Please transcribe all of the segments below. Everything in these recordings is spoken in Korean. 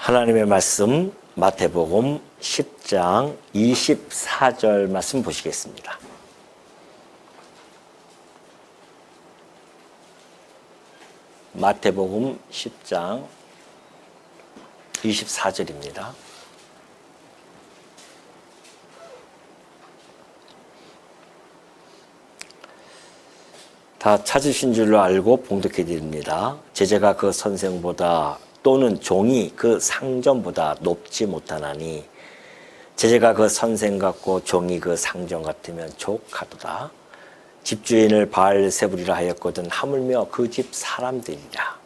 하나님의 말씀 마태복음 10장 24절 말씀 보시겠습니다. 마태복음 10장 24절입니다. 다 찾으신 줄로 알고 봉독해 드립니다. 제자가 그 선생보다 또는 종이 그 상전보다 높지 못하나니 제자가 그 선생 같고 종이 그 상전 같으면 족하도다. 집주인을 바알세불이라 하였거든 하물며 그 집 사람들이라.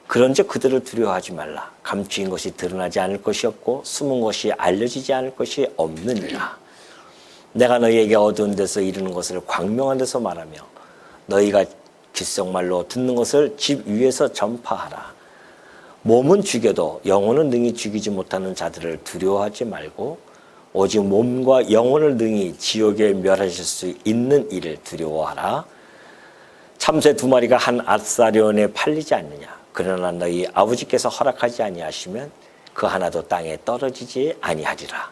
그런즉 그들을 두려워하지 말라. 감추인 것이 드러나지 않을 것이 없고 숨은 것이 알려지지 않을 것이 없느니라. 내가 너희에게 어두운 데서 이르는 것을 광명한 데서 말하며 너희가 귓속말로 듣는 것을 집 위에서 전파하라. 몸은 죽여도 영혼은 능히 죽이지 못하는 자들을 두려워하지 말고 오직 몸과 영혼을 능히 지옥에 멸하실 수 있는 이를 두려워하라. 참새 2마리가 한 앗사료원에 팔리지 않느냐. 그러나 너희 아버지께서 허락하지 아니하시면 그 하나도 땅에 떨어지지 아니하리라.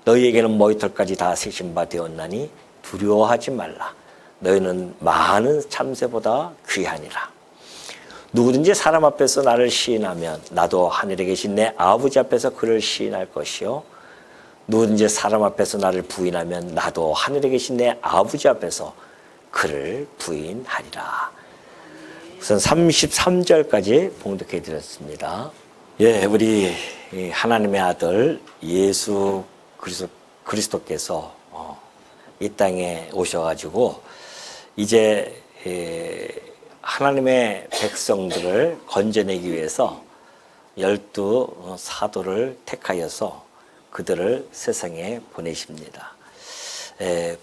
너희에게는 머리털까지 다 세신 바 되었나니 두려워하지 말라. 너희는 많은 참새보다 귀하니라. 누구든지 사람 앞에서 나를 시인하면 나도 하늘에 계신 내 아버지 앞에서 그를 시인할 것이요 누구든지 사람 앞에서 나를 부인하면 나도 하늘에 계신 내 아버지 앞에서 그를 부인하리라. 우선 33절까지 봉독해 드렸습니다. 예, 우리 하나님의 아들 예수 그리스도께서 이 땅에 오셔가지고 이제 하나님의 백성들을 건져내기 위해서 12 사도를 택하여서 그들을 세상에 보내십니다.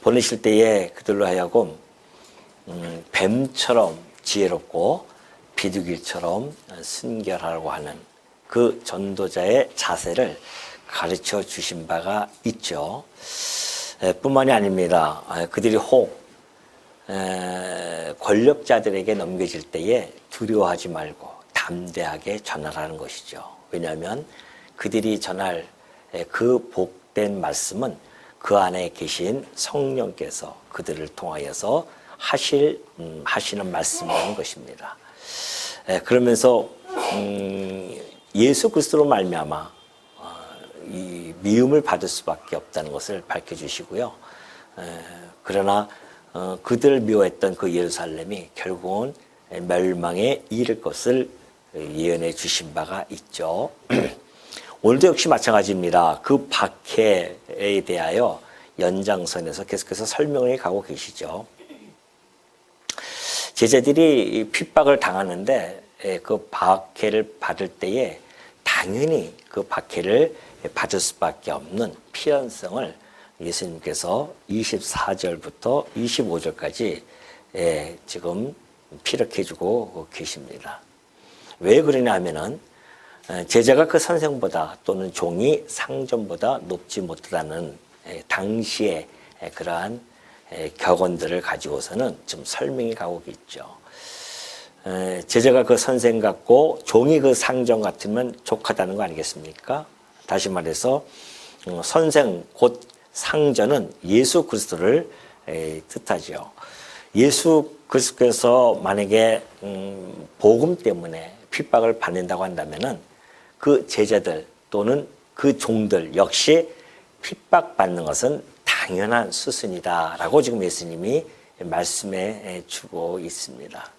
보내실 때에 그들로 하여금 뱀처럼 지혜롭고 비둘기처럼 순결하라고 하는 그 전도자의 자세를 가르쳐 주신 바가 있죠. 뿐만이 아닙니다. 그들이 혹 권력자들에게 넘겨질 때에 두려워하지 말고 담대하게 전하라는 것이죠. 왜냐하면 그들이 전할 그 복된 말씀은 그 안에 계신 성령께서 그들을 통하여서 하시는 말씀이라는 것입니다. 그러면서 예수 그리스도로 말미암아 이 미움을 받을 수밖에 없다는 것을 밝혀주시고요. 그러나 그들을 미워했던 그 예루살렘이 결국은 멸망에 이를 것을 예언해 주신 바가 있죠. 오늘도 역시 마찬가지입니다. 그 박해에 대하여 연장선에서 계속해서 설명해 가고 계시죠. 제자들이 핍박을 당하는데 그 박해를 받을 때에 당연히 그 박해를 받을 수밖에 없는 필연성을 예수님께서 24절부터 25절까지 지금 피력해 주고 계십니다. 왜 그러냐 하면은 제자가 그 선생보다 또는 종이 상전보다 높지 못하다는 당시의 그러한 격언들을 가지고서는 좀 설명이 가고 있죠. 제자가 그 선생 같고 종이 그 상전 같으면 족하다는 거 아니겠습니까? 다시 말해서 선생 곧 상전은 예수 그리스도를 뜻하죠. 예수 그리스도께서 만약에 복음 때문에 핍박을 받는다고 한다면은 그 제자들 또는 그 종들 역시 핍박받는 것은 당연한 수순이다라고 지금 예수님이 말씀해 주고 있습니다.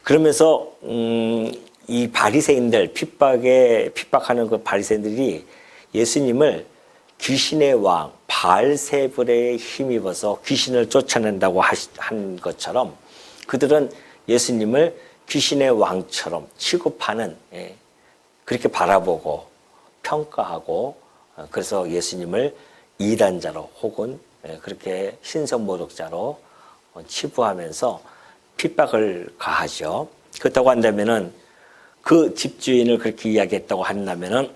그러면서 이 바리새인들 핍박하는 그 바리새인들이 예수님을 귀신의 왕 바알세불에 힘입어서 귀신을 쫓아낸다고 한 것처럼 그들은 예수님을 귀신의 왕처럼 취급하는 그렇게 바라보고 평가하고 그래서 예수님을 이단자로 혹은 그렇게 신성모독자로 치부하면서 핍박을 가하죠. 그렇다고 한다면은 그 집주인을 그렇게 이야기했다고 한다면은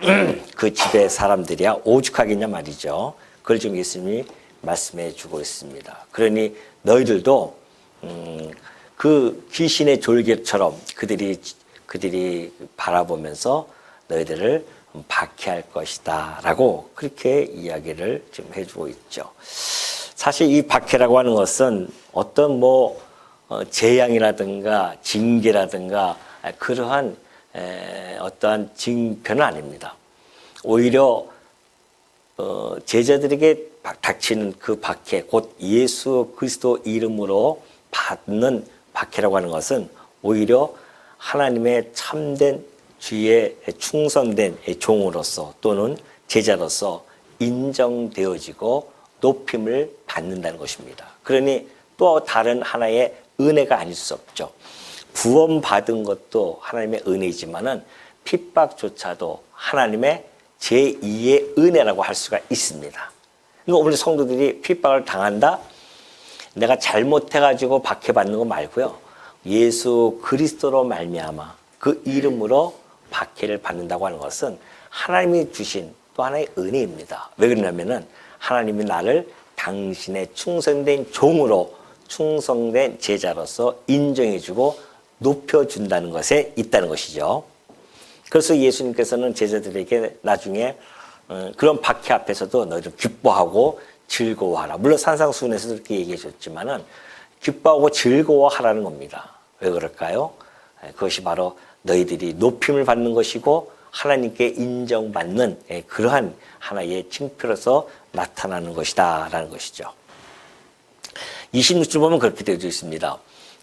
그 집의 사람들이야 오죽하겠냐 말이죠. 그걸 지금 예수님이 말씀해 주고 있습니다. 그러니 너희들도 그 귀신의 졸개처럼 그들이 바라보면서 너희들을 박해할 것이다 라고 그렇게 이야기를 지금 해주고 있죠. 사실 이 박해라고 하는 것은 어떤 재앙이라든가 징계라든가 그러한 어떠한 징표는 아닙니다. 오히려 제자들에게 닥치는 그 박해, 곧 예수 그리스도 이름으로 받는 박해라고 하는 것은 오히려 하나님의 참된 주의 충성된 종으로서 또는 제자로서 인정되어지고 높임을 받는다는 것입니다. 그러니 또 다른 하나의 은혜가 아닐 수 없죠. 구원받은 것도 하나님의 은혜이지만은 핍박조차도 하나님의 제2의 은혜라고 할 수가 있습니다. 그러니까 오늘 성도들이 핍박을 당한다? 내가 잘못해가지고 박해받는 거 말고요. 예수 그리스도로 말미암아 그 이름으로 박해를 받는다고 하는 것은 하나님이 주신 또 하나의 은혜입니다. 왜 그러냐면은 하나님이 나를 당신의 충성된 종으로 충성된 제자로서 인정해주고 높여준다는 것에 있다는 것이죠. 그래서 예수님께서는 제자들에게 나중에 그런 박해 앞에서도 너희들 기뻐하고 즐거워하라. 물론 산상수훈에서도 그렇게 얘기해 줬지만은 기뻐하고 즐거워하라는 겁니다. 왜 그럴까요? 그것이 바로 너희들이 높임을 받는 것이고 하나님께 인정받는 그러한 하나의 징표로서 나타나는 것이다 라는 것이죠. 26절 보면 그렇게 되어 있습니다.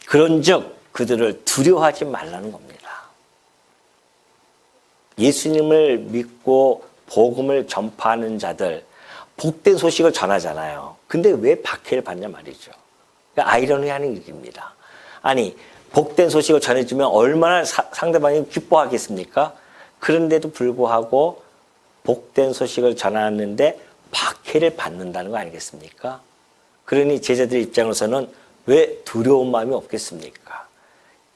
그런즉 그들을 두려워하지 말라는 겁니다. 예수님을 믿고 복음을 전파하는 자들, 복된 소식을 전하잖아요. 근데 왜 박해를 받냐 말이죠. 그러니까 아이러니한 일입니다. 아니, 복된 소식을 전해주면 얼마나 상대방이 기뻐하겠습니까? 그런데도 불구하고 복된 소식을 전하는데 박해를 받는다는 거 아니겠습니까? 그러니 제자들 입장으로서는 왜 두려운 마음이 없겠습니까?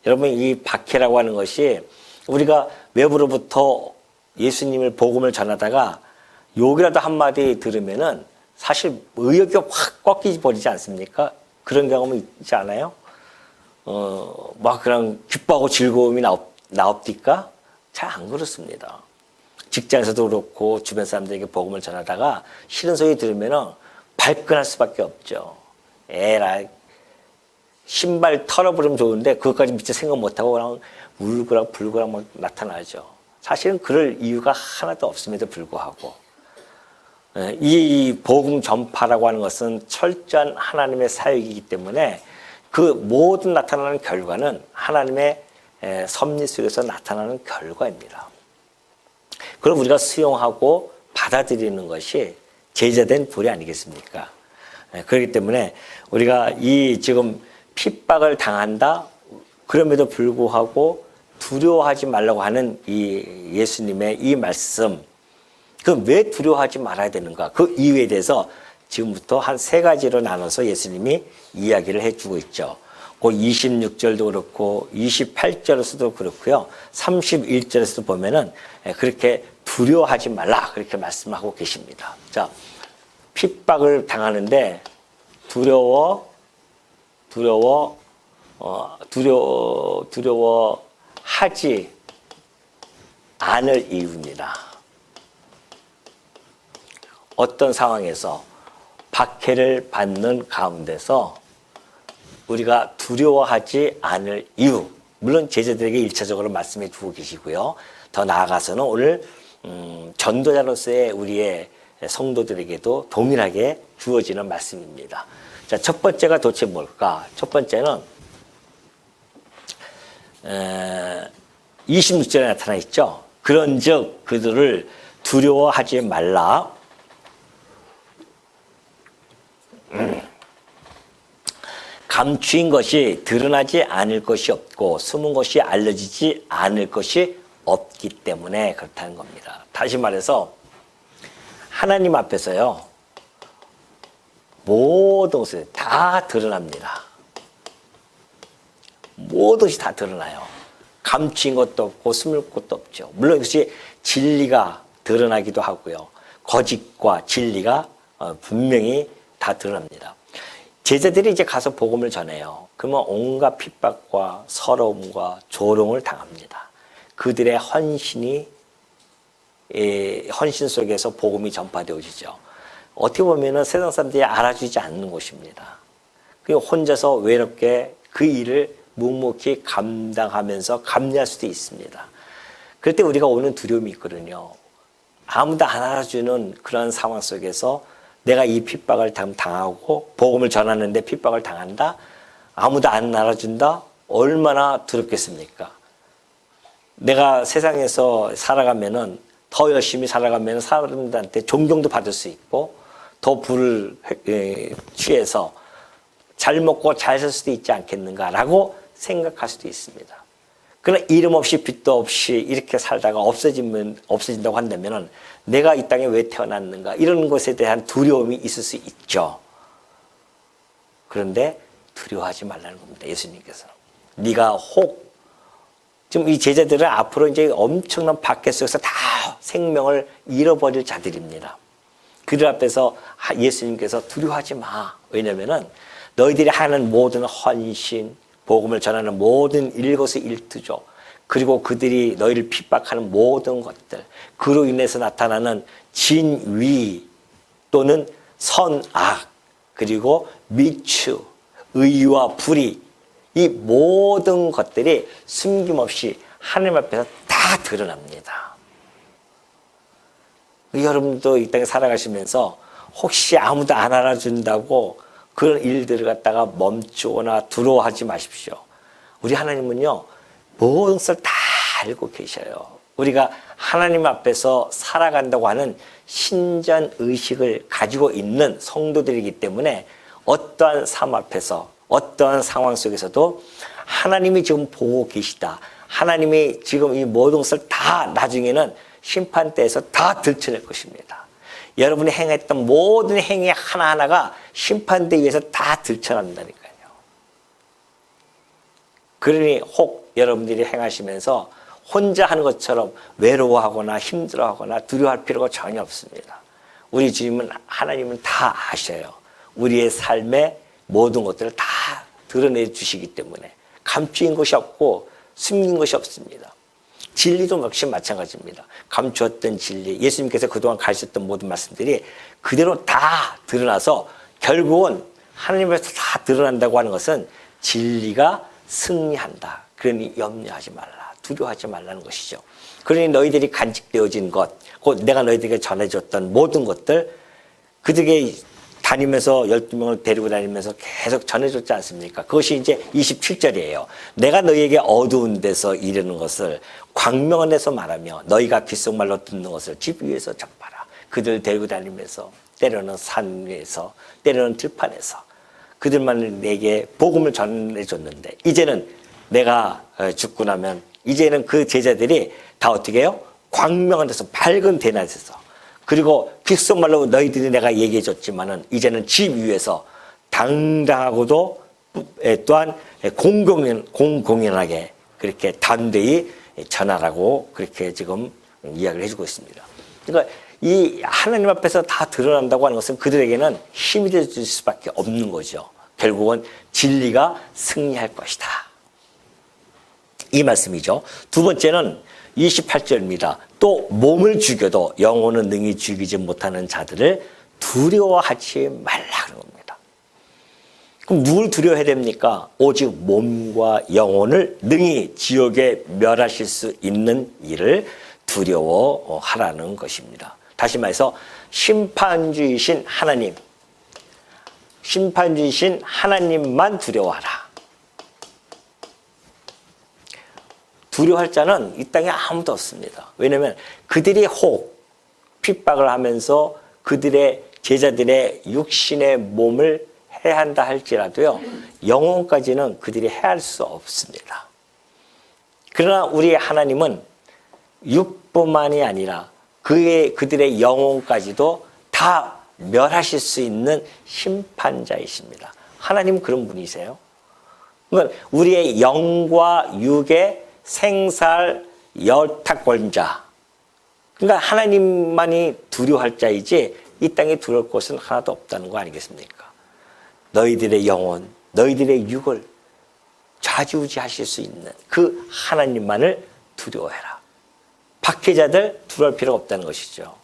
여러분, 이 박해라고 하는 것이 우리가 외부로부터 예수님을 복음을 전하다가 욕이라도 한마디 들으면은 사실 의욕이 확 꺾이지 버리지 않습니까? 그런 경험이 있지 않아요? 막 그냥 기뻐하고 즐거움이 나옵니까? 잘 안 그렇습니다. 직장에서도 그렇고 주변 사람들에게 복음을 전하다가 싫은 소리 들으면은 발끈할 수밖에 없죠. 에라이, 신발 털어버리면 좋은데 그것까지 미처 생각 못하고 그냥 울고랑 불고랑 막 나타나죠. 사실은 그럴 이유가 하나도 없음에도 불구하고 이 복음 전파라고 하는 것은 철저한 하나님의 사역이기 때문에 그 모든 나타나는 결과는 하나님의 섭리 속에서 나타나는 결과입니다. 그걸 우리가 수용하고 받아들이는 것이 제자된 도리 아니겠습니까? 그렇기 때문에 우리가 이 지금 핍박을 당한다? 그럼에도 불구하고 두려워하지 말라고 하는 이 예수님의 이 말씀, 그 왜 두려워하지 말아야 되는가? 그 이유에 대해서 지금부터 한 세 가지로 나눠서 예수님이 이야기를 해주고 있죠. 그 26절도 그렇고 28절에서도 그렇고요. 31절에서도 보면은 그렇게 두려워하지 말라 그렇게 말씀하고 계십니다. 자, 핍박을 당하는데 두려워하지 않을 이유입니다. 어떤 상황에서 박해를 받는 가운데서 우리가 두려워하지 않을 이유, 물론 제자들에게 1차적으로 말씀해 주고 계시고요. 더 나아가서는 오늘 전도자로서의 우리의 성도들에게도 동일하게 주어지는 말씀입니다. 자, 첫 번째가 도대체 뭘까? 첫 번째는 26절에 나타나 있죠. 그런즉 그들을 두려워하지 말라. 감추인 것이 드러나지 않을 것이 없고 숨은 것이 알려지지 않을 것이 없기 때문에 그렇다는 겁니다. 다시 말해서 하나님 앞에서요, 모든 것이 다 드러납니다. 모든 것이 다 드러나요. 감추인 것도 없고 숨을 것도 없죠. 물론 이것이 진리가 드러나기도 하고요. 거짓과 진리가 분명히 다 드러납니다. 제자들이 이제 가서 복음을 전해요. 그러면 온갖 핍박과 서러움과 조롱을 당합니다. 그들의 헌신이 헌신 속에서 복음이 전파되어지죠. 어떻게 보면은 세상 사람들이 알아주지 않는 곳입니다. 그리고 혼자서 외롭게 그 일을 묵묵히 감당하면서 감내할 수도 있습니다. 그럴 때 우리가 오는 두려움이 있거든요. 아무도 안 알아주는 그런 상황 속에서 내가 이 핍박을 당하고 복음을 전하는데 핍박을 당한다? 아무도 안 알아준다? 얼마나 두렵겠습니까? 내가 세상에서 살아가면은 더 열심히 살아가면 사람들한테 존경도 받을 수 있고 더 부를 취해서 잘 먹고 잘 살 수도 있지 않겠는가라고 생각할 수도 있습니다. 그러나 이름 없이 빛도 없이 이렇게 살다가 없어진다고 한다면 내가 이 땅에 왜 태어났는가 이런 것에 대한 두려움이 있을 수 있죠. 그런데 두려워하지 말라는 겁니다. 예수님께서. 네가 혹 지금 이 제자들은 앞으로 이제 엄청난 박해 속에서 다 생명을 잃어버릴 자들입니다. 그들 앞에서 예수님께서 두려워하지 마. 왜냐면은 너희들이 하는 모든 헌신, 복음을 전하는 모든 일거수일투족, 그리고 그들이 너희를 핍박하는 모든 것들, 그로 인해서 나타나는 진위 또는 선악, 그리고 미추, 의와 불의, 이 모든 것들이 숨김없이 하나님 앞에서 다 드러납니다. 여러분도 이 땅에 살아가시면서 혹시 아무도 안 알아준다고 그런 일들을 갖다가 멈추거나 두려워하지 마십시오. 우리 하나님은요, 모든 것을 다 알고 계셔요. 우리가 하나님 앞에서 살아간다고 하는 신전 의식을 가지고 있는 성도들이기 때문에 어떠한 삶 앞에서 어떠한 상황 속에서도 하나님이 지금 보고 계시다. 하나님이 지금 이 모든 것을 다 나중에는 심판대에서 다 들춰낼 것입니다. 여러분이 행했던 모든 행위 하나하나가 심판대 위에서 다 들춰난다니까요. 그러니 혹 여러분들이 행하시면서 혼자 하는 것처럼 외로워하거나 힘들어하거나 두려워할 필요가 전혀 없습니다. 우리 주님은 하나님은 다 아셔요. 우리의 삶의 모든 것들을 다 드러내 주시기 때문에 감추인 것이 없고 숨긴 것이 없습니다. 진리도 역시 마찬가지입니다. 감추었던 진리, 예수님께서 그동안 가르쳤던 모든 말씀들이 그대로 다 드러나서 결국은 하나님에서 다 드러난다고 하는 것은 진리가 승리한다. 그러니 염려하지 말라, 두려워하지 말라는 것이죠. 그러니 너희들이 간직되어진 것, 곧 내가 너희들에게 전해줬던 모든 것들, 그들에게 다니면서 12명을 데리고 다니면서 계속 전해줬지 않습니까? 그것이 이제 27절이에요. 내가 너희에게 어두운 데서 이르는 것을 광명한 데서 말하며 너희가 귓속말로 듣는 것을 집 위에서 전파라. 그들 데리고 다니면서 때로는 산 위에서 때로는 들판에서 그들만 내게 복음을 전해줬는데 이제는 내가 죽고 나면 이제는 그 제자들이 다 어떻게 해요? 광명한 데서 밝은 대낮에서 그리고 귓속말로 너희들이 내가 얘기해 줬지만은 이제는 집 위에서 당당하고도 또한 공공연하게 그렇게 담대히 전하라고 그렇게 지금 이야기를 해주고 있습니다. 그러니까 이 하나님 앞에서 다 드러난다고 하는 것은 그들에게는 힘이 될 수밖에 없는 거죠. 결국은 진리가 승리할 것이다. 이 말씀이죠. 두 번째는 28절입니다. 또 몸을 죽여도 영혼은 능히 죽이지 못하는 자들을 두려워하지 말라는 겁니다. 그럼 누굴 두려워해야 됩니까? 오직 몸과 영혼을 능히 지옥에 멸하실 수 있는 일을 두려워하라는 것입니다. 다시 말해서 심판주이신 하나님만 두려워하라. 두려워할 자는 이 땅에 아무도 없습니다. 왜냐하면 그들이 혹 핍박을 하면서 그들의 제자들의 육신의 몸을 해한다 할지라도요, 영혼까지는 그들이 해할 수 없습니다. 그러나 우리 하나님은 육뿐만이 아니라 그들의 영혼까지도 다 멸하실 수 있는 심판자이십니다. 하나님은 그런 분이세요. 그러니까 우리의 영과 육의 생살 여탁권자, 그러니까 하나님만이 두려워할 자이지 이 땅에 두려울 것은 하나도 없다는 거 아니겠습니까? 너희들의 영혼, 너희들의 육을 좌지우지하실 수 있는 그 하나님만을 두려워해라. 박해자들 두려울 필요가 없다는 것이죠.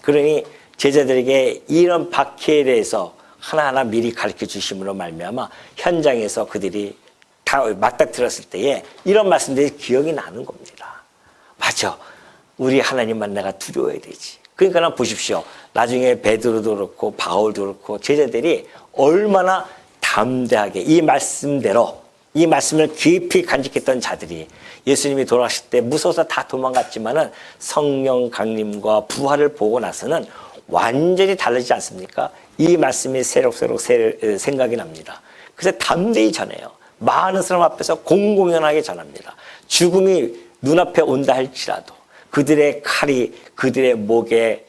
그러니 제자들에게 이런 박해에 대해서 하나하나 미리 가르쳐 주심으로 말미암아 현장에서 그들이 다 맞닥뜨렸을 때에 이런 말씀들이 기억이 나는 겁니다. 맞아. 우리 하나님만 내가 두려워야 되지. 그러니까 보십시오. 나중에 베드로도 그렇고 바울도 그렇고 제자들이 얼마나 담대하게 이 말씀대로 이 말씀을 깊이 간직했던 자들이 예수님이 돌아가실 때 무서워서 다 도망갔지만은 성령 강림과 부활을 보고 나서는 완전히 달라지지 않습니까? 이 말씀이 새록새록 생각이 납니다. 그래서 담대히 전해요. 많은 사람 앞에서 공공연하게 전합니다. 죽음이 눈앞에 온다 할지라도 그들의 칼이 그들의 목에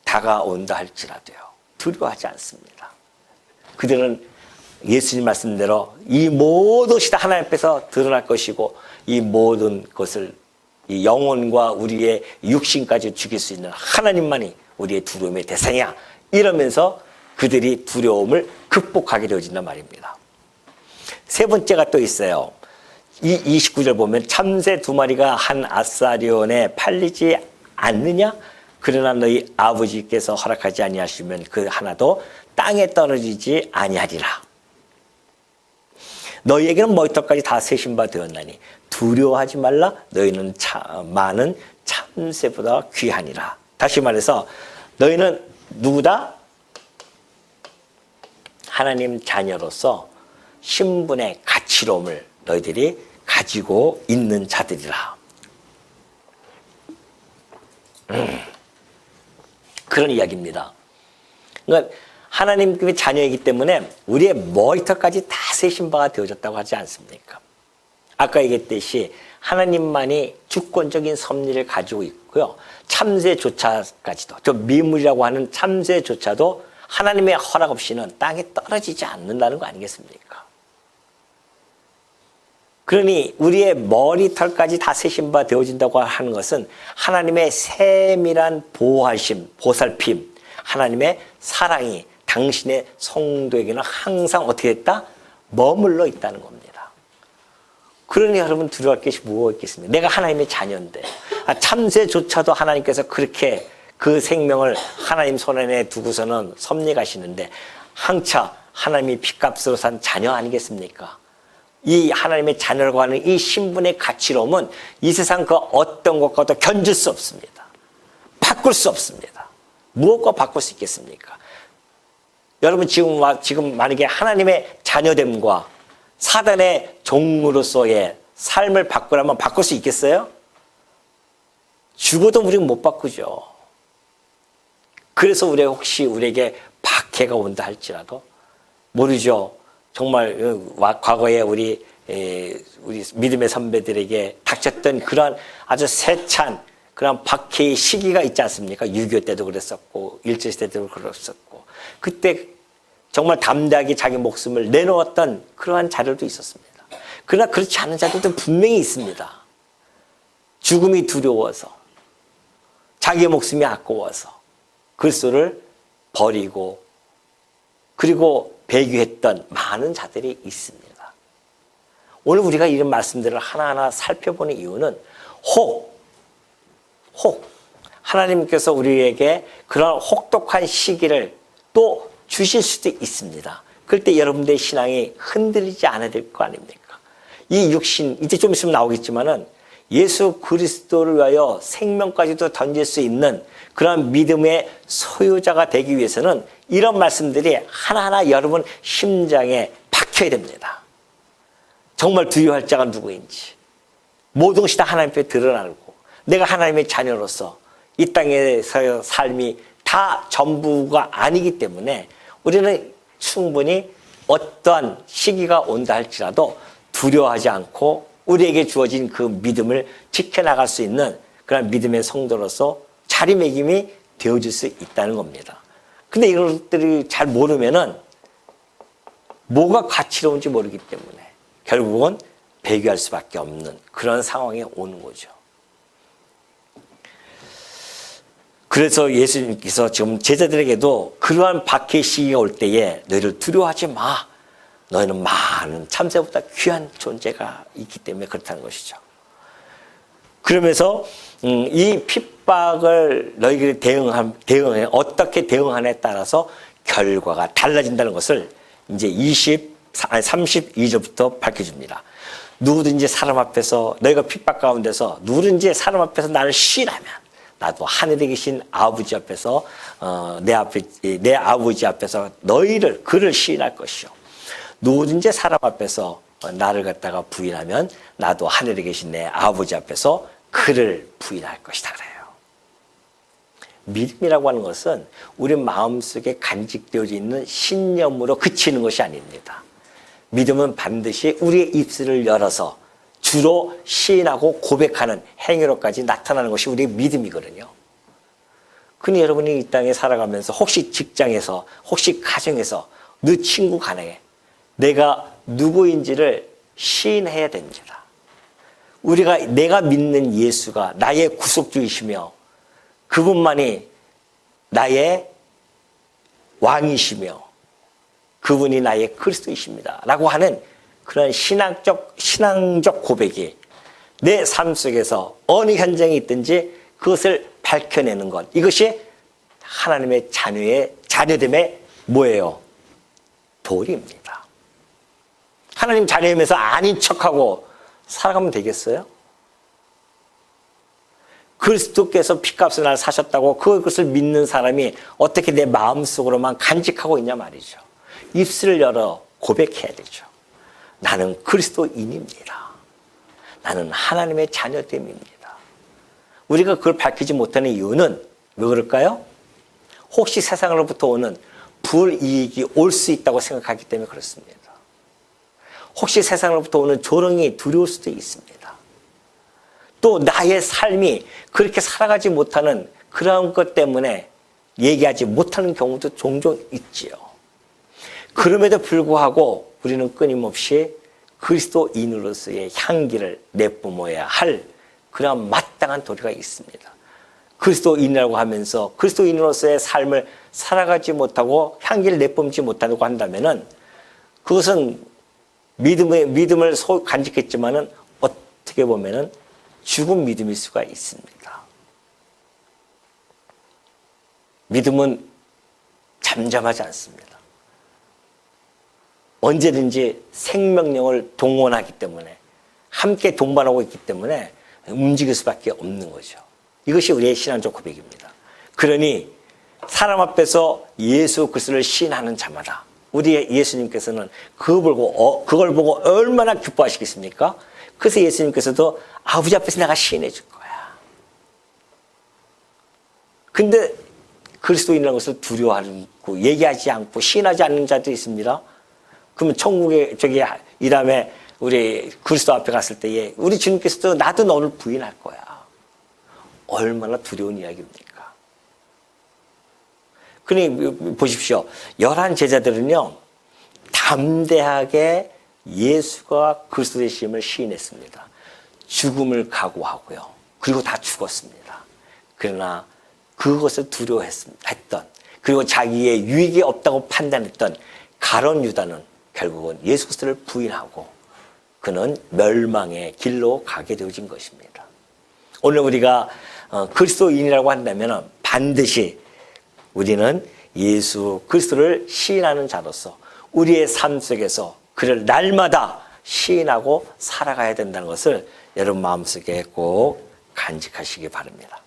다가온다 할지라도요. 두려워하지 않습니다. 그들은 예수님 말씀대로 이 모든 것이 다 하나님 앞에서 드러날 것이고 이 모든 것을 이 영혼과 우리의 육신까지 죽일 수 있는 하나님만이 우리의 두려움의 대상이야. 이러면서 그들이 두려움을 극복하게 되어진단 말입니다. 세 번째가 또 있어요. 이 29절 보면 참새 2마리가 한 아사리온에 팔리지 않느냐? 그러나 너희 아버지께서 허락하지 아니하시면 그 하나도 땅에 떨어지지 아니하리라. 너희에게는 머리털까지 다 세신 바 되었나니 두려워하지 말라. 너희는 많은 참새보다 귀하니라. 다시 말해서 너희는 누구다? 하나님 자녀로서 신분의 가치로움을 너희들이 가지고 있는 자들이라. 그런 이야기입니다. 그러니까 하나님의 자녀이기 때문에 우리의 머리털까지 다 세신 바가 되어졌다고 하지 않습니까? 아까 얘기했듯이 하나님만이 주권적인 섭리를 가지고 있고요. 참새조차까지도, 저 미물이라고 하는 참새조차도 하나님의 허락 없이는 땅에 떨어지지 않는다는 거 아니겠습니까? 그러니 우리의 머리털까지 다 세신 바 되어진다고 하는 것은 하나님의 세밀한 보호하심, 보살핌, 하나님의 사랑이 당신의 성도에게는 항상 어떻게 됐다? 머물러 있다는 겁니다. 그러니 여러분 두려워할 것이 뭐가 있겠습니까? 내가 하나님의 자녀인데 참새조차도 하나님께서 그렇게 그 생명을 하나님 손안에 두고서는 섭리하시는데 항차 하나님이 핏값으로 산 자녀 아니겠습니까? 이 하나님의 자녀라고 하는 이 신분의 가치로움은 이 세상 그 어떤 것과도 견줄 수 없습니다. 바꿀 수 없습니다. 무엇과 바꿀 수 있겠습니까? 여러분 지금 만약에 하나님의 자녀됨과 사단의 종으로서의 삶을 바꾸라면 바꿀 수 있겠어요? 죽어도 우리는 못 바꾸죠. 그래서 혹시 우리에게 박해가 온다 할지라도 모르죠. 정말 과거에 우리 믿음의 선배들에게 닥쳤던 그러한 아주 세찬 그런 박해의 시기가 있지 않습니까? 6.25 때도 그랬었고 일제시대 때도 그랬었고 그때 정말 담대하게 자기 목숨을 내놓았던 그러한 자들도 있었습니다. 그러나 그렇지 않은 자들도 분명히 있습니다. 죽음이 두려워서 자기의 목숨이 아까워서 그리스도를 버리고 그리고 배교했던 많은 자들이 있습니다. 오늘 우리가 이런 말씀들을 하나하나 살펴보는 이유는 혹 하나님께서 우리에게 그런 혹독한 시기를 또 주실 수도 있습니다. 그럴 때 여러분들의 신앙이 흔들리지 않아야 될 거 아닙니까? 이 육신 이제 좀 있으면 나오겠지만은 예수 그리스도를 위하여 생명까지도 던질 수 있는 그런 믿음의 소유자가 되기 위해서는 이런 말씀들이 하나하나 여러분 심장에 박혀야 됩니다. 정말 두려워할 자가 누구인지 모든 것이 다 하나님 앞에 드러나고 내가 하나님의 자녀로서 이 땅에서의 삶이 다 전부가 아니기 때문에 우리는 충분히 어떠한 시기가 온다 할지라도 두려워하지 않고 우리에게 주어진 그 믿음을 지켜나갈 수 있는 그런 믿음의 성도로서 자리매김이 되어질 수 있다는 겁니다. 근데 이런 것들이 잘 모르면은 뭐가 가치로운지 모르기 때문에 결국은 배교할 수밖에 없는 그런 상황에 오는 거죠. 그래서 예수님께서 지금 제자들에게도 그러한 박해 시기가 올 때에 너희를 두려워하지 마. 너희는 많은 참새보다 귀한 존재가 있기 때문에 그렇다는 것이죠. 그러면서 이 핍박을 너희들이 대응해 어떻게 대응하냐에 따라서 결과가 달라진다는 것을 이제 32절부터 밝혀줍니다. 누구든지 사람 앞에서 너희가 핍박 가운데서 누구든지 사람 앞에서 나를 시인하면 나도 하늘에 계신 아버지 앞에서 내 아버지 앞에서 그를 시인할 것이요. 누구든지 사람 앞에서 나를 갖다가 부인하면 나도 하늘에 계신 내 아버지 앞에서 그를 부인할 것이다 그래요. 믿음이라고 하는 것은 우리 마음속에 간직되어져 있는 신념으로 그치는 것이 아닙니다. 믿음은 반드시 우리의 입술을 열어서 주로 시인하고 고백하는 행위로까지 나타나는 것이 우리의 믿음이거든요. 그러니 여러분이 이 땅에 살아가면서 혹시 직장에서 혹시 가정에서 너 친구 간에 내가 누구인지를 시인해야 됩니다. 내가 믿는 예수가 나의 구속주이시며 그분만이 나의 왕이시며 그분이 나의 그리스도이십니다 라고 하는 그런 신앙적 고백이 내 삶 속에서 어느 현장에 있든지 그것을 밝혀내는 것, 이것이 하나님의 자녀됨의 뭐예요? 도리입니다. 하나님 자녀이면서 아닌 척하고 살아가면 되겠어요? 그리스도께서 피값을 날 사셨다고 그것을 믿는 사람이 어떻게 내 마음속으로만 간직하고 있냐 말이죠. 입술을 열어 고백해야 되죠. 나는 그리스도인입니다. 나는 하나님의 자녀됨입니다. 우리가 그걸 밝히지 못하는 이유는 왜 그럴까요? 혹시 세상으로부터 오는 불이익이 올 수 있다고 생각하기 때문에 그렇습니다. 혹시 세상으로부터 오는 조롱이 두려울 수도 있습니다. 또 나의 삶이 그렇게 살아가지 못하는 그런 것 때문에 얘기하지 못하는 경우도 종종 있지요. 그럼에도 불구하고 우리는 끊임없이 그리스도인으로서의 향기를 내뿜어야 할 그런 마땅한 도리가 있습니다. 그리스도인이라고 하면서 그리스도인으로서의 삶을 살아가지 못하고 향기를 내뿜지 못한다고 한다면은 그것은 믿음을 간직했지만은 어떻게 보면은 죽은 믿음일 수가 있습니다. 믿음은 잠잠하지 않습니다. 언제든지 생명력을 동원하기 때문에 함께 동반하고 있기 때문에 움직일 수밖에 없는 거죠. 이것이 우리의 신앙적 고백입니다. 그러니 사람 앞에서 예수 그리스도를 시인하는 자마다 우리의 예수님께서는 그걸 보고 얼마나 기뻐하시겠습니까? 그래서 예수님께서도 아버지 앞에서 내가 시인해 줄 거야. 근데 그리스도인이라는 것을 두려워하고 얘기하지 않고 시인하지 않는 자도 있습니다. 그러면 천국에 이 다음에 우리 그리스도 앞에 갔을 때에 우리 주님께서도 나도 너를 부인할 거야. 얼마나 두려운 이야기입니까? 그러니 보십시오. 11 제자들은요, 담대하게 예수가 그리스도 되심을 시인했습니다. 죽음을 각오하고요. 그리고 다 죽었습니다. 그러나 그것을 두려워했던, 그리고 자기의 유익이 없다고 판단했던 가룟 유다는 결국은 예수 그리스도를 부인하고 그는 멸망의 길로 가게 되어진 것입니다. 오늘 우리가 그리스도인이라고 한다면 반드시 우리는 예수 그리스도를 시인하는 자로서 우리의 삶 속에서 그를 날마다 시인하고 살아가야 된다는 것을 여러분 마음속에 꼭 간직하시기 바랍니다.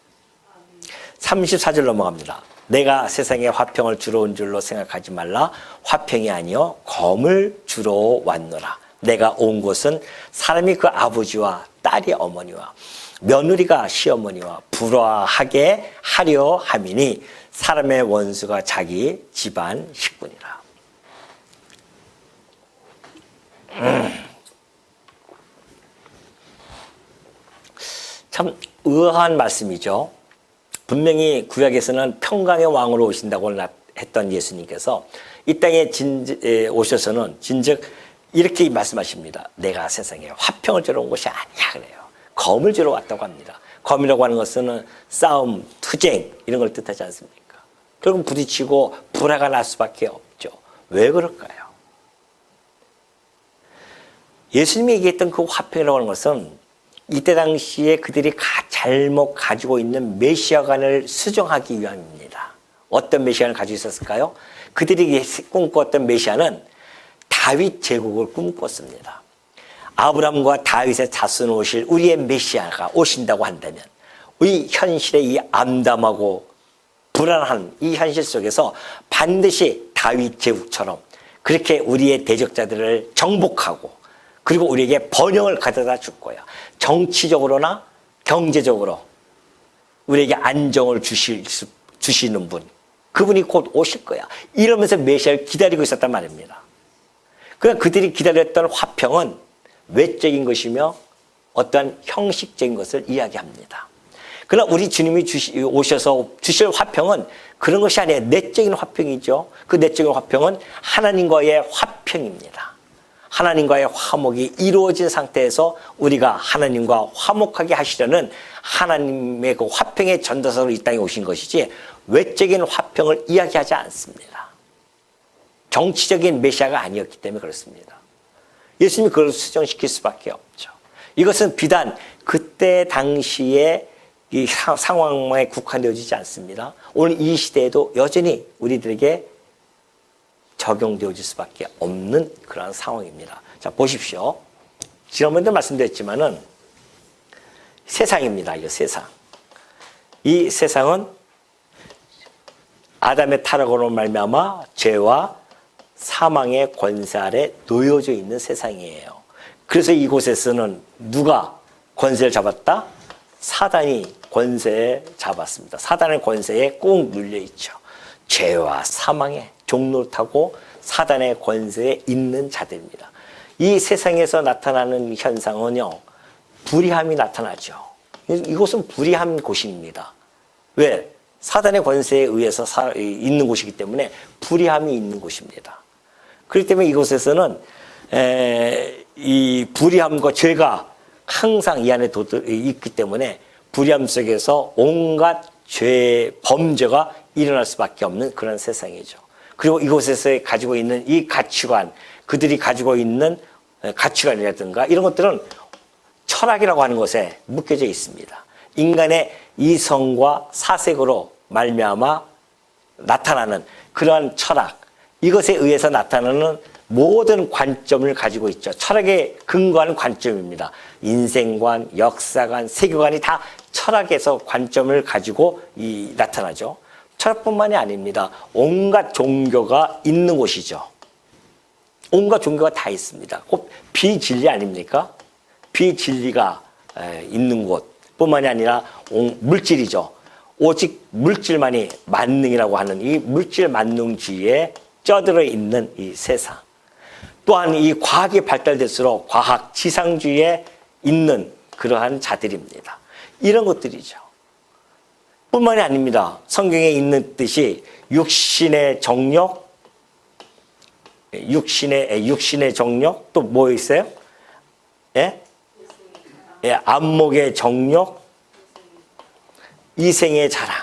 34절 넘어갑니다. 내가 세상에 화평을 주러 온 줄로 생각하지 말라. 화평이 아니요 검을 주러 왔노라. 내가 온 곳은 사람이 그 아버지와 딸이 어머니와 며느리가 시어머니와 불화하게 하려 함이니 사람의 원수가 자기 집안 식구니라. 참 의아한 말씀이죠. 분명히 구약에서는 평강의 왕으로 오신다고 했던 예수님께서 이 땅에 오셔서는 진즉 이렇게 말씀하십니다. 내가 세상에 화평을 주러 온 것이 아니야 그래요. 검을 주러 왔다고 합니다. 검이라고 하는 것은 싸움, 투쟁 이런 걸 뜻하지 않습니까? 결국 부딪히고 불화가 날 수밖에 없죠. 왜 그럴까요? 예수님이 얘기했던 그 화평이라고 하는 것은 이때 당시에 그들이 잘못 가지고 있는 메시아관을 수정하기 위함입니다. 어떤 메시아를 가지고 있었을까요? 그들이 꿈꿨던 메시아는 다윗 제국을 꿈꿨습니다. 아브라함과 다윗의 자손 오실 우리의 메시아가 오신다고 한다면 우리 현실의 이 암담하고 불안한 이 현실 속에서 반드시 다윗 제국처럼 그렇게 우리의 대적자들을 정복하고 그리고 우리에게 번영을 가져다 줄 거야. 정치적으로나 경제적으로 우리에게 안정을 주시는 분, 그분이 곧 오실 거야. 이러면서 메시아를 기다리고 있었단 말입니다. 그러나 그들이 기다렸던 화평은 외적인 것이며 어떠한 형식적인 것을 이야기합니다. 그러나 우리 주님이 오셔서 주실 화평은 그런 것이 아니에요. 내적인 화평이죠. 그 내적인 화평은 하나님과의 화평입니다. 하나님과의 화목이 이루어진 상태에서 우리가 하나님과 화목하게 하시려는 하나님의 그 화평의 전도사로 이 땅에 오신 것이지 외적인 화평을 이야기하지 않습니다. 정치적인 메시아가 아니었기 때문에 그렇습니다. 예수님이 그걸 수정시킬 수밖에 없죠. 이것은 비단 그때 당시에 이 상황에 국한되어지지 않습니다. 오늘 이 시대에도 여전히 우리들에게 적용되어질 수밖에 없는 그런 상황입니다. 자, 보십시오. 지난번에도 말씀드렸지만은 세상입니다. 이 세상. 이 세상은 아담의 타락으로 말미암아 죄와 사망의 권세 아래 놓여져 있는 세상이에요. 그래서 이곳에서는 누가 권세를 잡았다? 사단이 권세에 잡았습니다. 사단의 권세에 꼭 눌려 있죠. 죄와 사망의 종로를 타고 사단의 권세에 있는 자들입니다. 이 세상에서 나타나는 현상은요, 불의함이 나타나죠. 이곳은 불의한 곳입니다. 왜? 사단의 권세에 의해서 있는 곳이기 때문에 불의함이 있는 곳입니다. 그렇기 때문에 이곳에서는 이 불의함과 죄가 항상 이 안에 있기 때문에 불의함 속에서 온갖 죄, 범죄가 일어날 수밖에 없는 그런 세상이죠. 그리고 이곳에서 가지고 있는 이 가치관, 그들이 가지고 있는 가치관이라든가 이런 것들은 철학이라고 하는 것에 묶여져 있습니다. 인간의 이성과 사색으로 말미암아 나타나는 그러한 철학, 이것에 의해서 나타나는 모든 관점을 가지고 있죠. 철학에 근거하는 관점입니다. 인생관, 역사관, 세계관이 다 철학에서 관점을 가지고 나타나죠. 철학뿐만이 아닙니다. 온갖 종교가 있는 곳이죠. 온갖 종교가 다 있습니다. 곧 비진리 아닙니까? 비진리가 있는 곳뿐만이 아니라 물질이죠. 오직 물질만이 만능이라고 하는 이 물질 만능주의에 쩌들어 있는 이 세상. 또한 이 과학이 발달될수록 과학 지상주의에 있는 그러한 자들입니다. 이런 것들이죠. 뿐만이 아닙니다. 성경에 있는 듯이 육신의 정욕, 육신의 정욕, 또 뭐 있어요? 예? 예, 안목의 정욕, 이생의 자랑,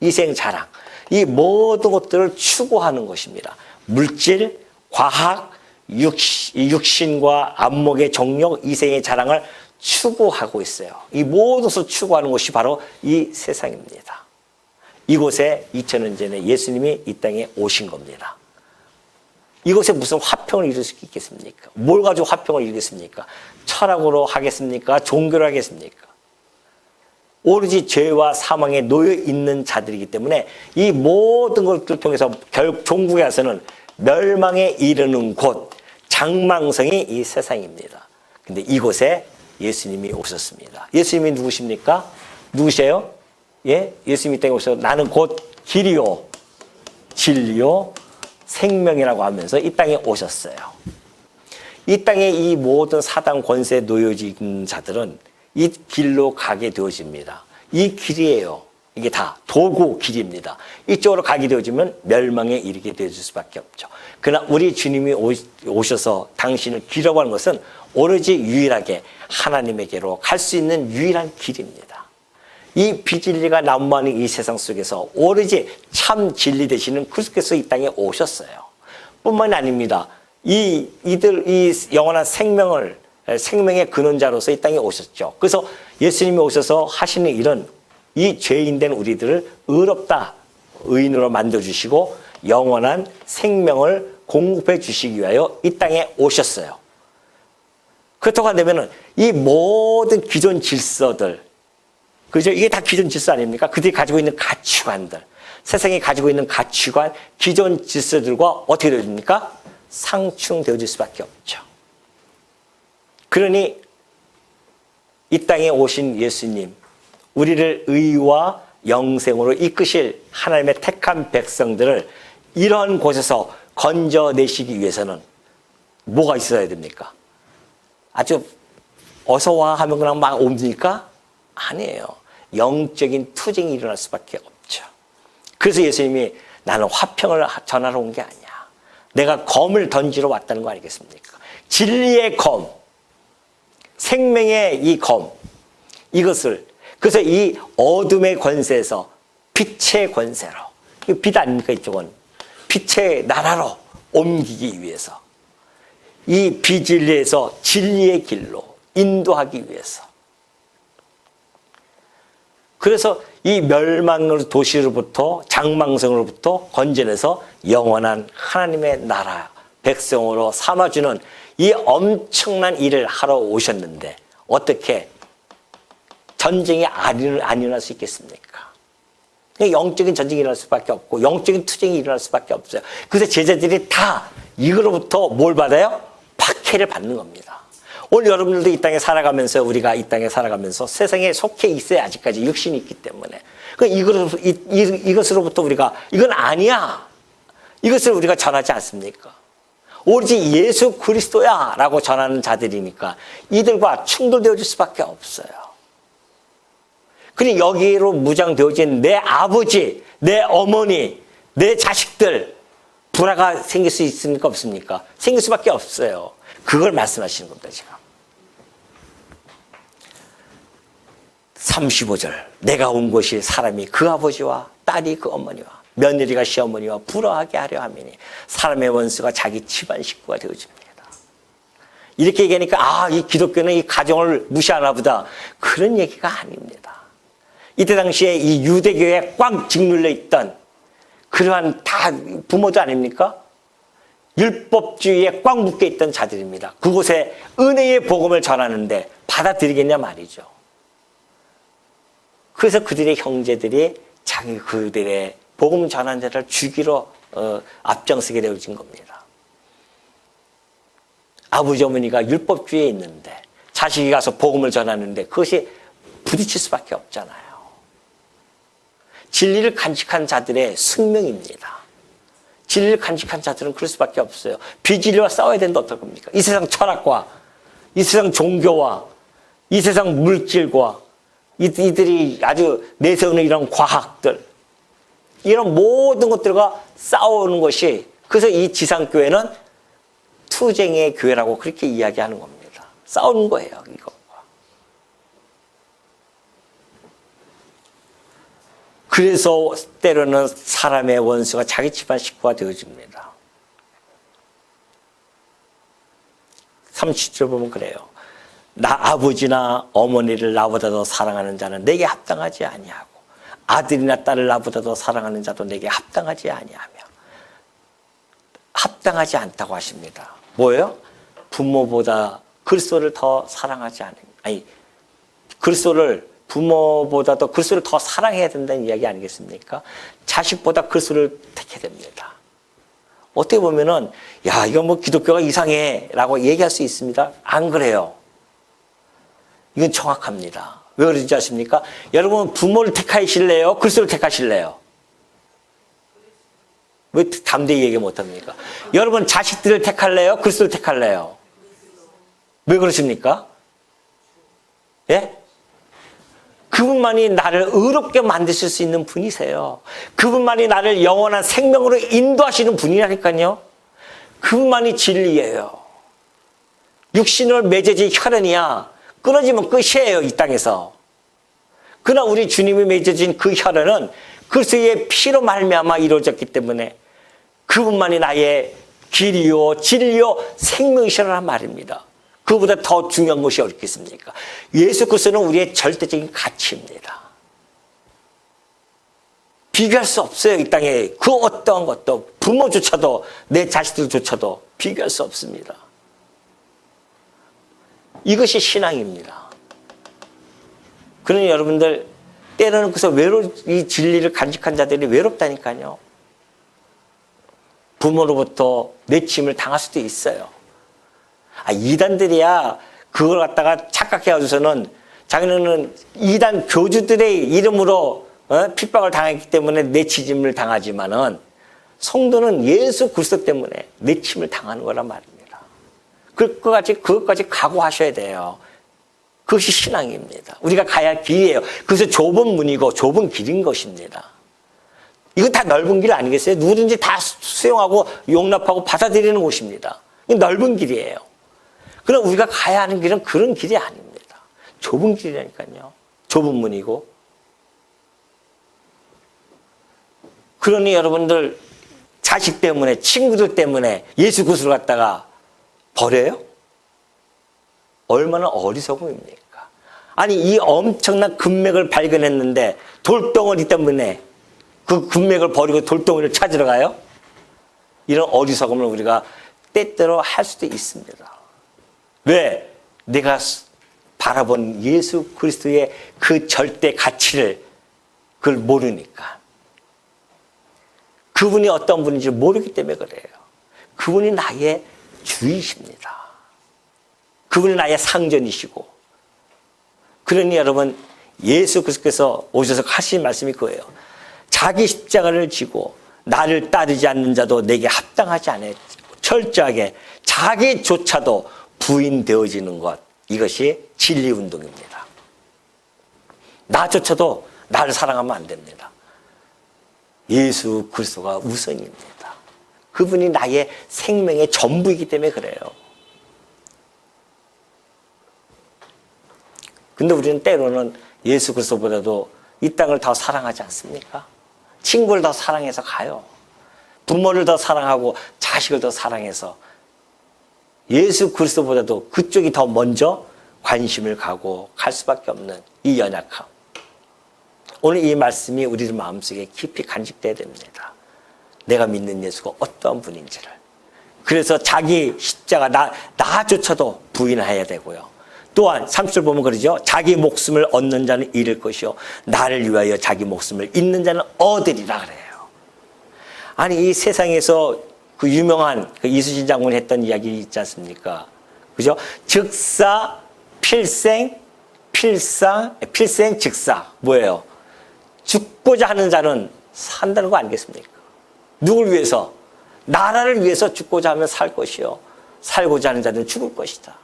이생 자랑. 이 모든 것들을 추구하는 것입니다. 물질, 과학, 육신과 안목의 정욕, 이생의 자랑을 추구하고 있어요. 이 모든 것을 추구하는 것이 바로 이 세상입니다. 이곳에 2000년 전에 예수님이 이 땅에 오신 겁니다. 이곳에 무슨 화평을 이룰 수 있겠습니까? 뭘 가지고 화평을 이루겠습니까? 철학으로 하겠습니까? 종교로 하겠습니까? 오로지 죄와 사망에 놓여 있는 자들이기 때문에 이 모든 것들을 통해서 결국 종국에 가서는 멸망에 이르는 곳, 장망성이 이 세상입니다. 근데 이곳에 예수님이 오셨습니다. 예수님이 누구십니까? 누구세요? 예? 예수님이 땅에 오셔서 나는 곧 길이요, 진리요, 생명이라고 하면서 이 땅에 오셨어요. 이 땅에 이 모든 사단 권세에 놓여진 자들은 이 길로 가게 되어집니다. 이 길이에요. 이게 다 도구 길입니다. 이쪽으로 가게 되어지면 멸망에 이르게 되어질 수밖에 없죠. 그러나 우리 주님이 오셔서 당신을 길이라고 하는 것은 오로지 유일하게 하나님에게로 갈 수 있는 유일한 길입니다. 이 비진리가 난무하는 이 세상 속에서 오로지 참 진리 되시는 그리스도께서 이 땅에 오셨어요. 뿐만이 아닙니다. 이 영원한 생명을 생명의 근원자로서 이 땅에 오셨죠. 그래서 예수님이 오셔서 하시는 일은 이 죄인된 우리들을 의롭다, 의인으로 만들어주시고 영원한 생명을 공급해 주시기 위하여 이 땅에 오셨어요. 그렇다고 한다면 이 모든 기존 질서들, 그죠? 이게 다 기존 질서 아닙니까? 그들이 가지고 있는 가치관들, 세상이 가지고 있는 가치관, 기존 질서들과 어떻게 되어집니까? 상충되어질 수밖에 없죠. 그러니 이 땅에 오신 예수님, 우리를 의와 영생으로 이끄실 하나님의 택한 백성들을 이런 곳에서 건져내시기 위해서는 뭐가 있어야 됩니까? 아주 어서 와 하면 그냥 막 옵니까? 아니에요. 영적인 투쟁이 일어날 수밖에 없죠. 그래서 예수님이 나는 화평을 전하러 온 게 아니야. 내가 검을 던지러 왔다는 거 아니겠습니까? 진리의 검, 생명의 이 검, 이것을, 그래서 이 어둠의 권세에서 빛의 권세로, 빛 아닙니까 이쪽은? 빛의 나라로 옮기기 위해서, 이 비진리에서 진리의 길로 인도하기 위해서. 그래서 이 멸망의 도시로부터, 장망성으로부터 건져내서 영원한 하나님의 나라 백성으로 삼아주는 이 엄청난 일을 하러 오셨는데 어떻게 전쟁이 안 일어날 수 있겠습니까? 영적인 전쟁이 일어날 수밖에 없고 영적인 투쟁이 일어날 수밖에 없어요. 그래서 제자들이 다 이거로부터 뭘 받아요? 박해를 받는 겁니다. 오늘 여러분들도 이 땅에 살아가면서, 우리가 이 땅에 살아가면서 세상에 속해 있어야 아직까지 육신이 있기 때문에 이것으로부터 우리가 이건 아니야, 이것을 우리가 전하지 않습니까? 오로지 예수 그리스도야 라고 전하는 자들이니까 이들과 충돌되어질 수밖에 없어요. 그러니 여기로 무장되어진 내 아버지, 내 어머니, 내 자식들 불화가 생길 수 있습니까? 없습니까? 생길 수밖에 없어요. 그걸 말씀하시는 겁니다, 지금. 35절. 내가 온 것이 사람이 그 아버지와 딸이 그 어머니와 며느리가 시어머니와 불화하게 하려 함이니 사람의 원수가 자기 집안 식구가 되어집니다. 이렇게 얘기하니까 이 기독교는 이 가정을 무시하나 보다. 그런 얘기가 아닙니다. 이때 당시에 이 유대교에 꽉 짓눌려 있던 그러한 다 부모도 아닙니까? 율법주의에 꽉 묶여 있던 자들입니다. 그곳에 은혜의 복음을 전하는데 받아들이겠냐 말이죠. 그래서 그들의 형제들이 그들의 복음 전하는 자를 죽이러 앞장서게 되어진 겁니다. 아버지 어머니가 율법주의에 있는데 자식이 가서 복음을 전하는데 그것이 부딪힐 수밖에 없잖아요. 진리를 간직한 자들의 숙명입니다. 진리를 간직한 자들은 그럴 수밖에 없어요. 비진리와 싸워야 되는데 어떨 겁니까? 이 세상 철학과, 이 세상 종교와, 이 세상 물질과, 이들이 아주 내세우는 이런 과학들, 이런 모든 것들과 싸우는 것이, 그래서 이 지상교회는 투쟁의 교회라고 그렇게 이야기하는 겁니다. 싸우는 거예요, 이거. 그래서 때로는 사람의 원수가 자기 집안 식구가 되어집니다. 30절 보면 그래요. 나 아버지나 어머니를 나보다 더 사랑하는 자는 내게 합당하지 아니하고 아들이나 딸을 나보다 더 사랑하는 자도 내게 합당하지 아니하며. 합당하지 않다고 하십니다. 뭐예요? 부모보다 그리스도를 더 사랑하지 부모보다도 그리스도를 더 사랑해야 된다는 이야기 아니겠습니까? 자식보다 그리스도를 택해야 됩니다. 어떻게 보면은 이건 뭐 기독교가 이상해 라고 얘기할 수 있습니다. 안 그래요. 이건 정확합니다. 왜 그러지 아십니까? 여러분 부모를 택하실래요? 그리스도를 택하실래요? 왜 담대히 얘기 못합니까? 여러분 자식들을 택할래요? 그리스도를 택할래요? 왜 그러십니까? 예? 그분만이 나를 의롭게 만드실 수 있는 분이세요. 그분만이 나를 영원한 생명으로 인도하시는 분이라니까요. 그분만이 진리예요. 육신을 맺어진 혈연이야. 끊어지면 끝이에요, 이 땅에서. 그러나 우리 주님이 맺어진 그 혈연은 그리스도의 피로 말미암아 이루어졌기 때문에 그분만이 나의 길이요 진리요 생명이시라는 말입니다. 그보다 더 중요한 것이 어딨겠습니까? 예수 그리스도는 우리의 절대적인 가치입니다. 비교할 수 없어요. 이 땅에 그 어떠한 것도, 부모조차도, 내 자식들조차도 비교할 수 없습니다. 이것이 신앙입니다. 그러니 여러분들, 때로는 그래서 이 진리를 간직한 자들이 외롭다니까요. 부모로부터 내침을 당할 수도 있어요. 이단들이야 그걸 갖다가 착각해가지고서는 자기는 이단 교주들의 이름으로 핍박을 당했기 때문에 내치짐을 당하지만은 성도는 예수 그리스도 때문에 내침을 당하는 거란 말입니다. 그것까지 각오하셔야 돼요. 그것이 신앙입니다. 우리가 가야 할 길이에요. 그래서 좁은 문이고 좁은 길인 것입니다. 이건 다 넓은 길 아니겠어요? 누구든지 다 수용하고 용납하고 받아들이는 곳입니다. 이건 넓은 길이에요. 그럼 우리가 가야 하는 길은 그런 길이 아닙니다. 좁은 길이라니까요. 좁은 문이고. 그러니 여러분들 자식 때문에, 친구들 때문에 예수 그리스도를 갖다가 버려요? 얼마나 어리석음입니까? 아니, 이 엄청난 금맥을 발견했는데 돌덩어리 때문에 그 금맥을 버리고 돌덩어리를 찾으러 가요? 이런 어리석음을 우리가 때때로 할 수도 있습니다. 왜? 내가 바라본 예수 그리스도의 그 절대 가치를 그걸 모르니까. 그분이 어떤 분인지 모르기 때문에 그래요. 그분이 나의 주이십니다. 그분이 나의 상전이시고. 그러니 여러분, 예수 그리스도께서 오셔서 하신 말씀이 그거예요. 자기 십자가를 지고 나를 따르지 않는 자도 내게 합당하지 않아요. 철저하게 자기조차도 부인되어지는 것, 이것이 진리운동입니다. 나조차도 나를 사랑하면 안 됩니다. 예수 그리스도가 우선입니다. 그분이 나의 생명의 전부이기 때문에 그래요. 근데 우리는 때로는 예수 그리스도보다도 이 땅을 더 사랑하지 않습니까? 친구를 더 사랑해서 가요. 부모를 더 사랑하고 자식을 더 사랑해서 예수 그리스도보다도 그쪽이 더 먼저 관심을 가고 갈 수밖에 없는 이 연약함. 오늘 이 말씀이 우리 마음속에 깊이 간직돼야 됩니다. 내가 믿는 예수가 어떠한 분인지를. 그래서 자기 십자가 나조차도 부인해야 되고요. 또한 30절 보면 그러죠. 자기 목숨을 얻는 자는 잃을 것이요 나를 위하여 자기 목숨을 잃는 자는 얻으리라 그래요. 아니, 이 세상에서 그 유명한 그 이순신 장군이 했던 이야기 있지 않습니까? 그죠? 즉사 필생 즉사. 뭐예요? 죽고자 하는 자는 산다는 거 아니겠습니까? 누굴 위해서? 나라를 위해서 죽고자 하면 살 것이요 살고자 하는 자는 죽을 것이다.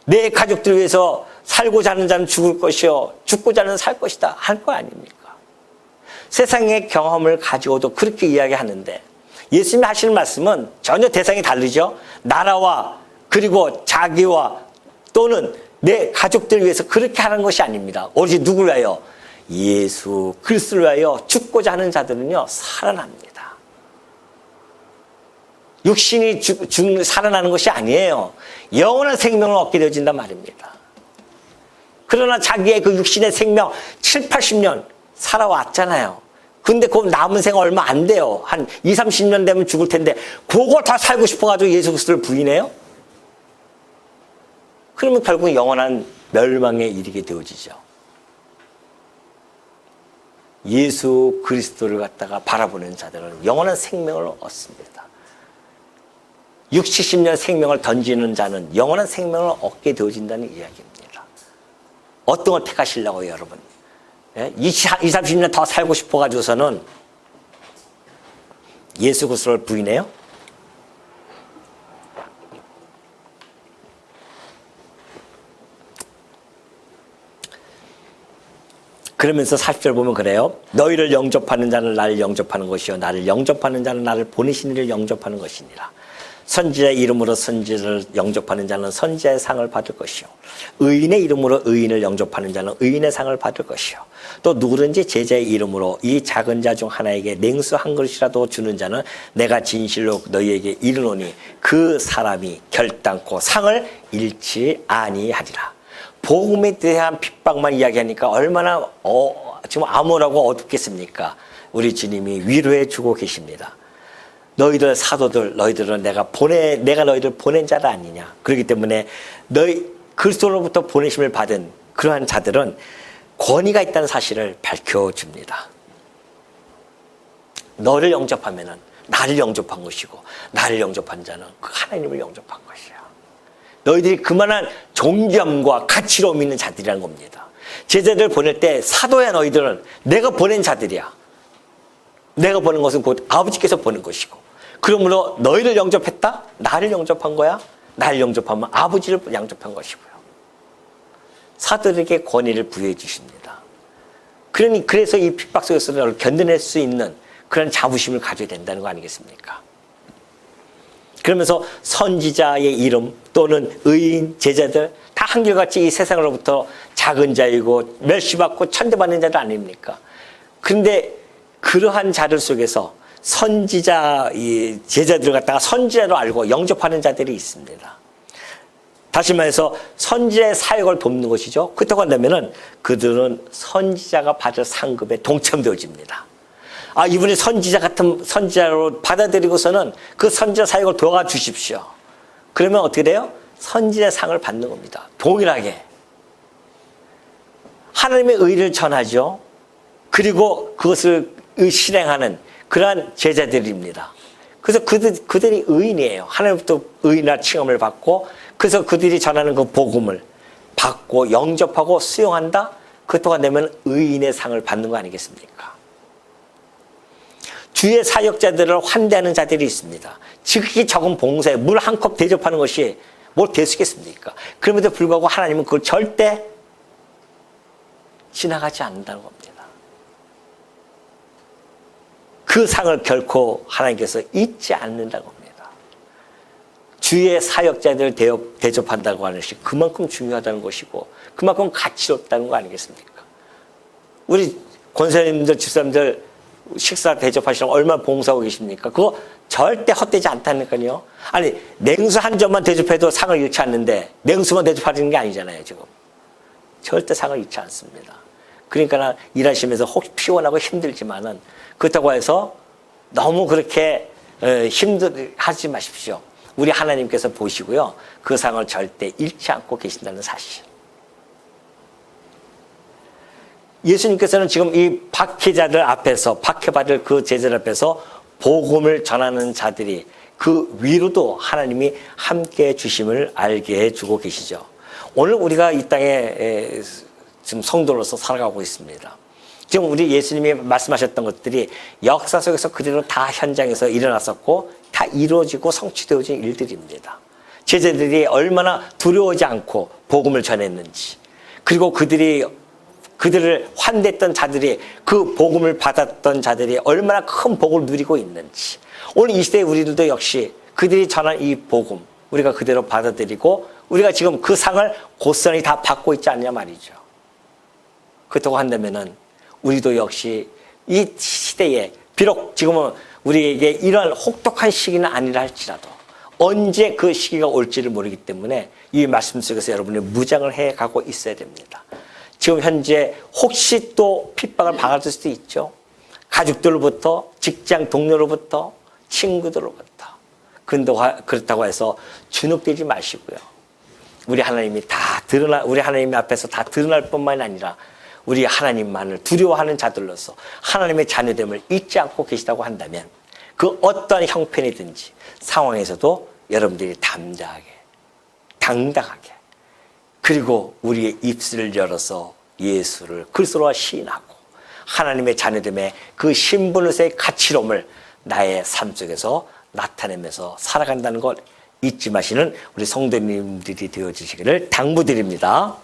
내 가족들 위해서 살고자 하는 자는 죽을 것이요 죽고자 하는 살 것이다 할 거 아닙니까? 세상의 경험을 가지고도 그렇게 이야기하는데 예수님이 하시는 말씀은 전혀 대상이 다르죠. 나라와 그리고 자기와 또는 내 가족들 위해서 그렇게 하는 것이 아닙니다. 오로지 누구를 위하여? 예수 그리스도를 위하여 죽고자 하는 자들은요 살아납니다. 육신이 살아나는 것이 아니에요. 영원한 생명을 얻게 되어진단 말입니다. 그러나 자기의 그 육신의 생명 7, 80년 살아왔잖아요. 근데 그 남은 생활 얼마 안 돼요. 한 2, 30년 되면 죽을 텐데 그거 다 살고 싶어가지고 예수 그리스도를 부인해요? 그러면 결국 영원한 멸망에 이르게 되어지죠. 예수 그리스도를 갖다가 바라보는 자들은 영원한 생명을 얻습니다. 60, 70년 생명을 던지는 자는 영원한 생명을 얻게 되어진다는 이야기입니다. 어떤 걸 택하시려고요, 여러분? 20, 30년 더 살고 싶어가지고서는 예수 그리스도를 부인해요? 그러면서 40절 보면 그래요. 너희를 영접하는 자는 나를 영접하는 것이요 나를 영접하는 자는 나를 보내신 이를 영접하는 것이니라. 선지자의 이름으로 선지자를 영접하는 자는 선지자의 상을 받을 것이요, 의인의 이름으로 의인을 영접하는 자는 의인의 상을 받을 것이요, 또 누구든지 제자의 이름으로 이 작은 자 중 하나에게 냉수 한 그릇이라도 주는 자는 내가 진실로 너희에게 이르노니 그 사람이 결단코 상을 잃지 아니하리라. 복음에 대한 핍박만 이야기하니까 얼마나 지금 암울하고 어둡겠습니까? 우리 주님이 위로해 주고 계십니다. 너희들 사도들, 너희들은 내가 너희들 보낸 자가 아니냐. 그렇기 때문에 너희 그리스도로부터 보내심을 받은 그러한 자들은 권위가 있다는 사실을 밝혀줍니다. 너를 영접하면은 나를 영접한 것이고, 나를 영접한 자는 그 하나님을 영접한 것이야. 너희들이 그만한 존귀함과 가치로움 있는 자들이라는 겁니다. 제자들 보낼 때 사도야 너희들은 내가 보낸 자들이야. 내가 보낸 것은 곧 아버지께서 보낸 것이고, 그러므로 너희를 영접했다? 나를 영접한 거야? 나를 영접하면 아버지를 영접한 것이고요. 사도들에게 권위를 부여해 주십니다. 그래서 이 핍박 속에서 견뎌낼 수 있는 그런 자부심을 가져야 된다는 거 아니겠습니까? 그러면서 선지자의 이름 또는 의인, 제자들 다 한결같이 이 세상으로부터 작은 자이고 멸시받고 천대받는 자들 아닙니까? 그런데 그러한 자들 속에서 선지자, 이 제자들 갖다가 선지자로 알고 영접하는 자들이 있습니다. 다시 말해서 선지자의 사역을 돕는 것이죠. 그렇다고 한다면은 그들은 선지자가 받을 상급에 동참되어집니다. 이분이 선지자 같은 선지자로 받아들이고서는 그 선지자 사역을 도와주십시오. 그러면 어떻게 돼요? 선지자 상을 받는 겁니다. 동일하게. 하나님의 의를 전하죠. 그리고 그것을 실행하는 그러한 제자들입니다. 그래서 그들이 의인이에요. 하나님부터 의인이라 칭함을 받고, 그래서 그들이 전하는 그 복음을 받고 영접하고 수용한다? 그렇다고 되면 의인의 상을 받는 거 아니겠습니까? 주의 사역자들을 환대하는 자들이 있습니다. 지극히 적은 봉사에 물 한 컵 대접하는 것이 뭘 대수겠습니까? 그럼에도 불구하고 하나님은 그걸 절대 지나가지 않는다는 겁니다. 그 상을 결코 하나님께서 잊지 않는다고 합니다. 주의 사역자들을 대접한다고 하는 것이 그만큼 중요하다는 것이고 그만큼 가치롭다는 거 아니겠습니까? 우리 권사님들, 집사님들 식사 대접하시라고 얼마나 봉사하고 계십니까? 그거 절대 헛되지 않다니까요. 아니, 냉수 한 점만 대접해도 상을 잃지 않는데 냉수만 대접하는 게 아니잖아요, 지금. 절대 상을 잃지 않습니다. 그러니까 일하시면서 혹시 피곤하고 힘들지만은 그렇다고 해서 너무 그렇게 하지 마십시오. 우리 하나님께서 보시고요. 그 상을 절대 잃지 않고 계신다는 사실. 예수님께서는 지금 이 박해자들 앞에서, 박해받을 그 제자들 앞에서 복음을 전하는 자들이 그 위로도 하나님이 함께 주심을 알게 해주고 계시죠. 오늘 우리가 이 땅에 지금 성도로서 살아가고 있습니다. 지금 우리 예수님이 말씀하셨던 것들이 역사 속에서 그대로 다 현장에서 일어났었고 다 이루어지고 성취되어진 일들입니다. 제자들이 얼마나 두려워하지 않고 복음을 전했는지, 그리고 그들을 환대했던 자들이, 그 복음을 받았던 자들이 얼마나 큰 복을 누리고 있는지, 오늘 이 시대에 우리들도 역시 그들이 전한 이 복음 우리가 그대로 받아들이고 우리가 지금 그 상을 고스란히 다 받고 있지 않냐 말이죠. 그렇다고 한다면은 우리도 역시 이 시대에 비록 지금은 우리에게 이런 혹독한 시기는 아니라 할지라도 언제 그 시기가 올지를 모르기 때문에 이 말씀 속에서 여러분이 무장을 해가고 있어야 됩니다. 지금 현재 혹시 또 핍박을 받을 수도 있죠. 가족들로부터, 직장 동료로부터, 친구들로부터. 그런데 그렇다고 해서 주눅들지 마시고요. 우리 하나님이 우리 하나님 앞에서 다 드러날 뿐만 아니라 우리 하나님만을 두려워하는 자들로서 하나님의 자녀됨을 잊지 않고 계시다고 한다면 그 어떠한 형편이든지 상황에서도 여러분들이 담대하게, 당당하게, 그리고 우리의 입술을 열어서 예수를 그리스도로 시인하고 하나님의 자녀됨의 그 신분으로서의 가치로움을 나의 삶 속에서 나타내면서 살아간다는 걸 잊지 마시는 우리 성도님들이 되어주시기를 당부드립니다.